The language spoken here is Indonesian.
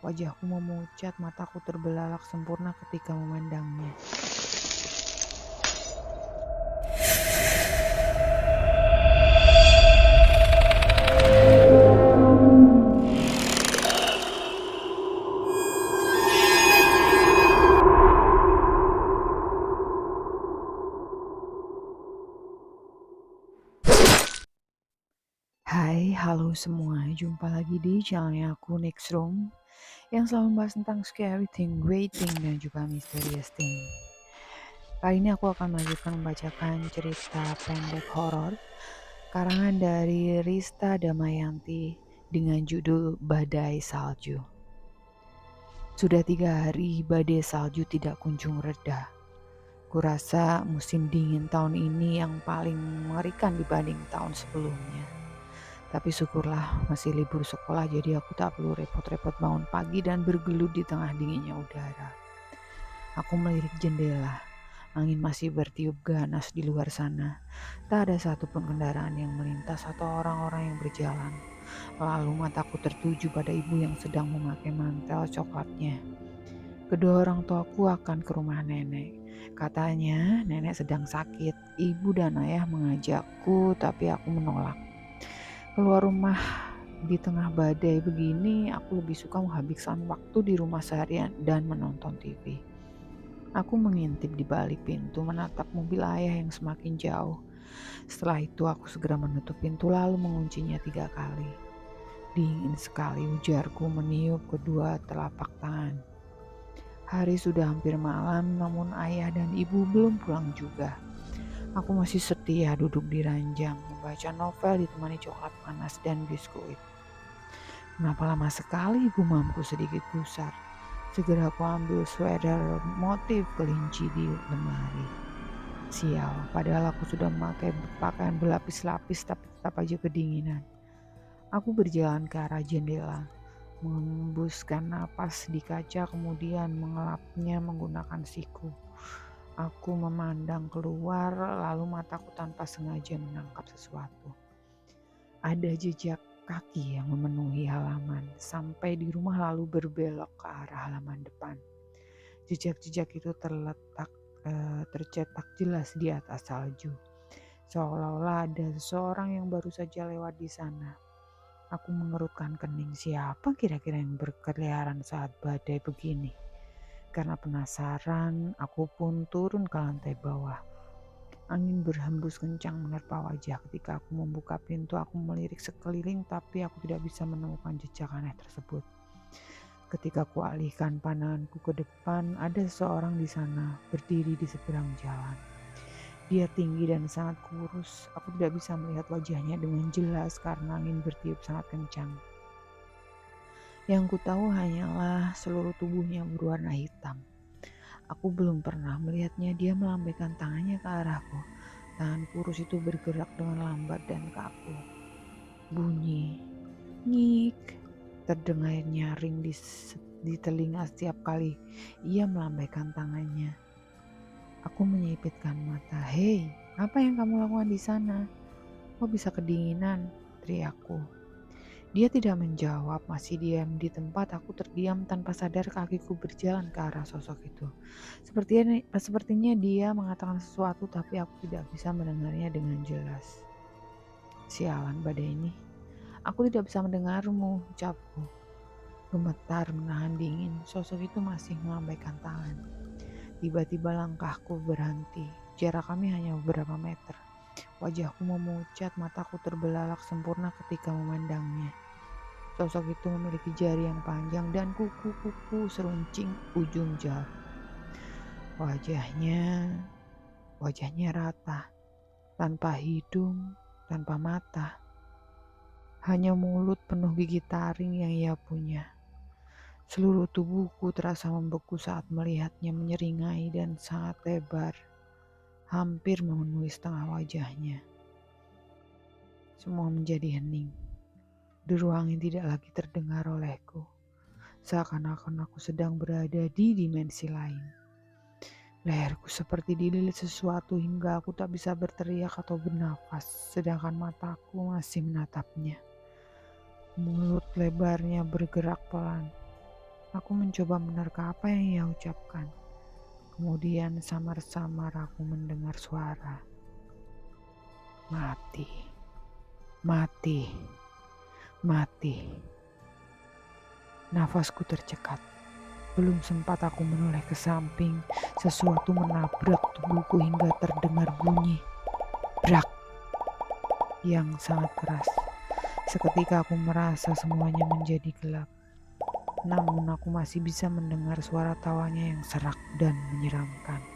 Wajahku memucat, mataku terbelalak sempurna ketika memandangnya. Hai, halo semua. Jumpa lagi di channelnya aku Next Room yang selalu membahas tentang scary thing, waiting, dan juga mysterious thing. Kali ini aku akan melanjutkan membacakan cerita pendek horor karangan dari Rista Damayanti dengan judul Badai Salju. Sudah 3 hari badai salju tidak kunjung reda. Kurasa musim dingin tahun ini yang paling mengerikan dibanding tahun sebelumnya. Tapi syukurlah masih libur sekolah, jadi aku tak perlu repot-repot bangun pagi dan bergelut di tengah dinginnya udara. Aku melirik jendela, angin masih bertiup ganas di luar sana. Tak ada satupun kendaraan yang melintas atau orang-orang yang berjalan. Lalu mataku tertuju pada ibu yang sedang memakai mantel coklatnya. Kedua orang tuaku akan ke rumah nenek. Katanya nenek sedang sakit. Ibu dan ayah mengajakku, tapi aku menolak. Keluar rumah di tengah badai begini, aku lebih suka menghabiskan waktu di rumah seharian dan menonton TV. Aku mengintip di balik pintu, menatap mobil ayah yang semakin jauh. Setelah itu aku segera menutup pintu lalu menguncinya 3 kali. Dingin sekali, ujarku meniup kedua telapak tangan. Hari sudah hampir malam, namun ayah dan ibu belum pulang juga. Aku masih setia duduk di ranjang, membaca novel ditemani coklat panas dan biskuit. Kenapa lama sekali, gumamku sedikit gusar. Segera aku ambil sweater motif kelinci di lemari. Sial, padahal aku sudah memakai pakaian berlapis-lapis tapi tetap aja kedinginan. Aku berjalan ke arah jendela, mengembuskan napas di kaca kemudian mengelapnya menggunakan siku. Aku memandang keluar lalu mataku tanpa sengaja menangkap sesuatu. Ada jejak kaki yang memenuhi halaman sampai di rumah lalu berbelok ke arah halaman depan. Jejak-jejak itu tercetak jelas di atas salju. Seolah-olah ada seseorang yang baru saja lewat di sana. Aku mengerutkan kening, siapa kira-kira yang berkeliaran saat badai begini? Karena penasaran, aku pun turun ke lantai bawah. Angin berhembus kencang menerpa wajah. Ketika aku membuka pintu, aku melirik sekeliling, tapi aku tidak bisa menemukan jejak aneh tersebut. Ketika aku alihkan pandanganku ke depan, ada seseorang di sana, berdiri di seberang jalan. Dia tinggi dan sangat kurus. Aku tidak bisa melihat wajahnya dengan jelas karena angin bertiup sangat kencang. Yang ku tahu hanyalah seluruh tubuhnya berwarna hitam. Aku belum pernah melihatnya. Dia melambaikan tangannya ke arahku. Tangan kurus itu bergerak dengan lambat dan kaku. Bunyi nyik terdengar nyaring di telinga setiap kali ia melambaikan tangannya. Aku menyipitkan mata. Hei, apa yang kamu lakukan di sana? Kok bisa kedinginan? Teriakku. Dia tidak menjawab, masih diam di tempat. Aku terdiam tanpa sadar kakiku berjalan ke arah sosok itu. Sepertinya dia mengatakan sesuatu tapi aku tidak bisa mendengarnya dengan jelas. Sialan badai ini. Aku tidak bisa mendengarmu, ucapku. Gemetar menahan dingin, sosok itu masih melambaikan tangan. Tiba-tiba langkahku berhenti. Jarak kami hanya beberapa meter. Wajahku memucat, mataku terbelalak sempurna ketika memandangnya. Sosok itu memiliki jari yang panjang dan kuku-kuku seruncing ujung jari. Wajahnya rata, tanpa hidung, tanpa mata. Hanya mulut penuh gigi taring yang ia punya. Seluruh tubuhku terasa membeku saat melihatnya, menyeringai dan sangat lebar, hampir memenuhi setengah wajahnya. Semua menjadi hening. Deru angin tidak lagi terdengar olehku. Seakan-akan aku sedang berada di dimensi lain. Leherku seperti dililit sesuatu hingga aku tak bisa berteriak atau bernafas, sedangkan mataku masih menatapnya. Mulut lebarnya bergerak pelan. Aku mencoba menerka apa yang ia ucapkan. Kemudian samar-samar aku mendengar suara, "Mati, mati, mati." Nafasku tercekat. Belum sempat aku menoleh ke samping, sesuatu menabrak tubuhku hingga terdengar bunyi brak yang sangat keras. Seketika aku merasa semuanya menjadi gelap. Namun aku masih bisa mendengar suara tawanya yang serak dan menyeramkan.